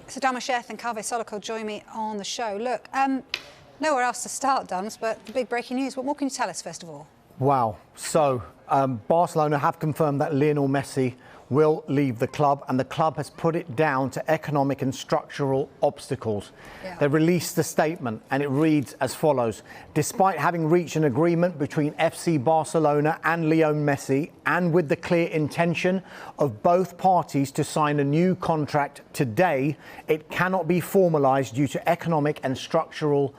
So Damasheth and Kaveh Soloko join me on the show. Look, nowhere else to start, Dums, but the big breaking news. What more can you tell us, first of all? Wow. So Barcelona have confirmed that Lionel Messi will leave the club, and the club has put it down to economic and structural obstacles. Yeah. They released a statement and it reads as follows: despite having reached an agreement between FC Barcelona and Lionel Messi, and with the clear intention of both parties to sign a new contract today, it cannot be formalised due to economic and structural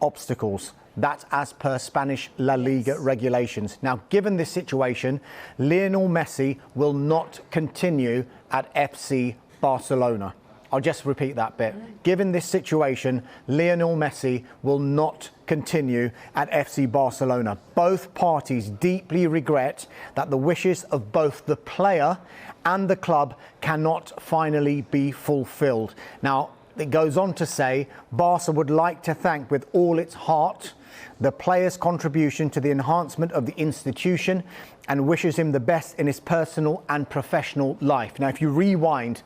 obstacles. That's as per Spanish La Liga regulations. Now, given this situation, Lionel Messi will not continue at FC Barcelona. I'll just repeat that bit. Given this situation, Lionel Messi will not continue at FC Barcelona. Both parties deeply regret that the wishes of both the player and the club cannot finally be fulfilled. Now, it goes on to say, Barca would like to thank with all its heart the player's contribution to the enhancement of the institution and wishes him the best in his personal and professional life. Now, if you rewind,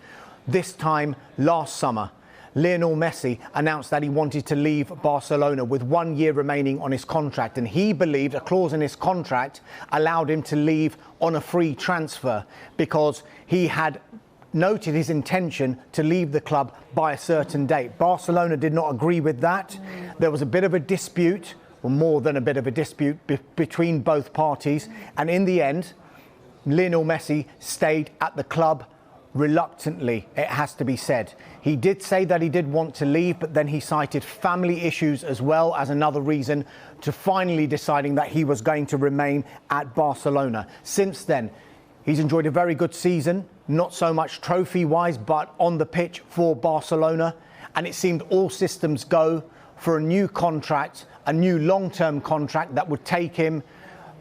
this time last summer, Lionel Messi announced that he wanted to leave Barcelona with 1 year remaining on his contract, and he believed a clause in his contract allowed him to leave on a free transfer because he had noted his intention to leave the club by a certain date. Barcelona did not agree with that. There was a bit of a dispute, or more than a bit of a dispute, between both parties. And in the end, Lionel Messi stayed at the club reluctantly, it has to be said. He did say that he did want to leave, but then he cited family issues as well as another reason to finally deciding that he was going to remain at Barcelona. Since then, he's enjoyed a very good season, not so much trophy-wise, but on the pitch for Barcelona. And it seemed all systems go for a new contract, a new long-term contract that would take him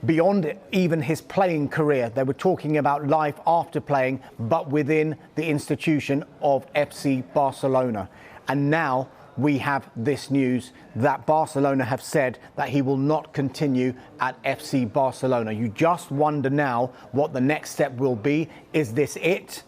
beyond even his playing career. They were talking about life after playing, but within the institution of FC Barcelona. And now we have this news that Barcelona have said that he will not continue at FC Barcelona. You just wonder now what the next step will be. Is this it?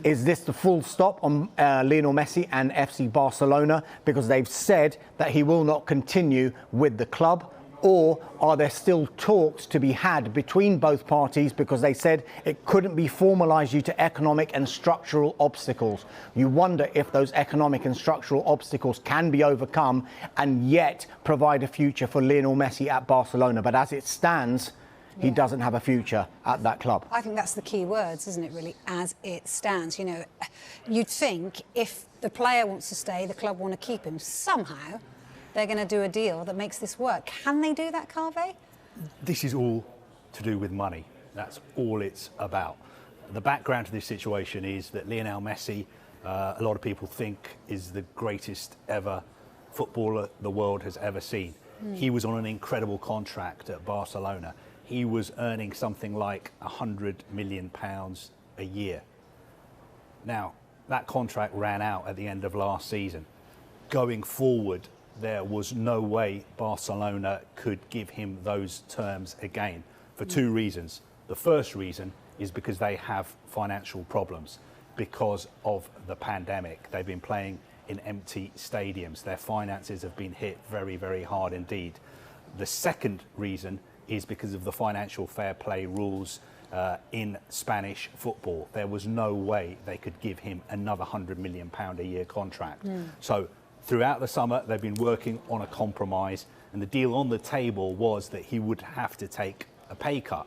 Is this the full stop on Lionel Messi and FC Barcelona? Because they've said that he will not continue with the club. Or are there still talks to be had between both parties because they said it couldn't be formalised due to economic and structural obstacles? You wonder if those economic and structural obstacles can be overcome and yet provide a future for Lionel Messi at Barcelona. But as it stands, he doesn't have a future at that club. I think that's the key words, isn't it, really, as it stands. You know, you'd think if the player wants to stay, the club want to keep him somehow. They're going to do a deal that makes this work. Can they do that, Kaveh? This is all to do with money. That's all it's about. The background to this situation is that Lionel Messi, a lot of people think, is the greatest ever footballer the world has ever seen. He was on an incredible contract at Barcelona. He was earning something like £100 million a year. Now, that contract ran out at the end of last season. Going forward, there was no way Barcelona could give him those terms again for two reasons. The first reason is because they have financial problems because of the pandemic. They've been playing in empty stadiums. Their finances have been hit very, very hard indeed. The second reason is because of the financial fair play rules in Spanish football. There was no way they could give him another £100 million a year contract. So throughout the summer, they've been working on a compromise, and the deal on the table was that he would have to take a pay cut.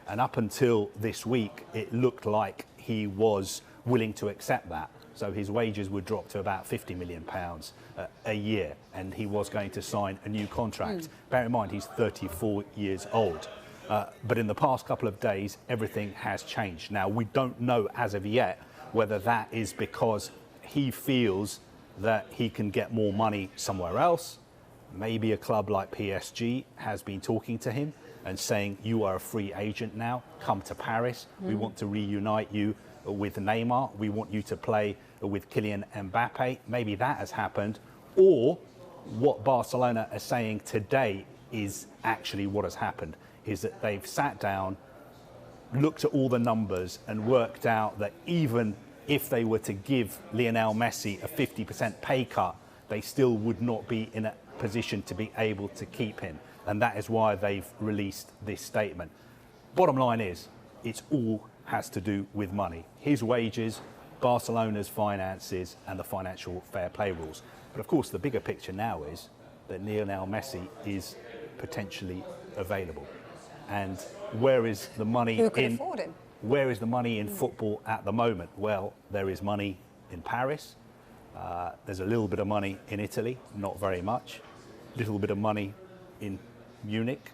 And up until this week, it looked like he was willing to accept that. So his wages would drop to about £50 million a year, and he was going to sign a new contract. Bear in mind, he's 34 years old. But in the past couple of days, everything has changed. Now, we don't know as of yet whether that is because he feels that he can get more money somewhere else. Maybe a club like PSG has been talking to him and saying, you are a free agent now, come to Paris. We want to reunite you with Neymar. We want you to play with Kylian Mbappe. Maybe that has happened. Or what Barcelona are saying today is actually what has happened, is that they've sat down, looked at all the numbers and worked out that even if they were to give Lionel Messi a 50% pay cut, they still would not be in a position to be able to keep him. And that is why they've released this statement. Bottom line is, it's all has to do with money. His wages, Barcelona's finances, and the financial fair play rules. But of course, the bigger picture now is that Lionel Messi is potentially available. And where is the money Who could afford him? Where is the money in football at the moment? Well, there is money in Paris. There's a little bit of money in Italy, not very much. Little bit of money in Munich.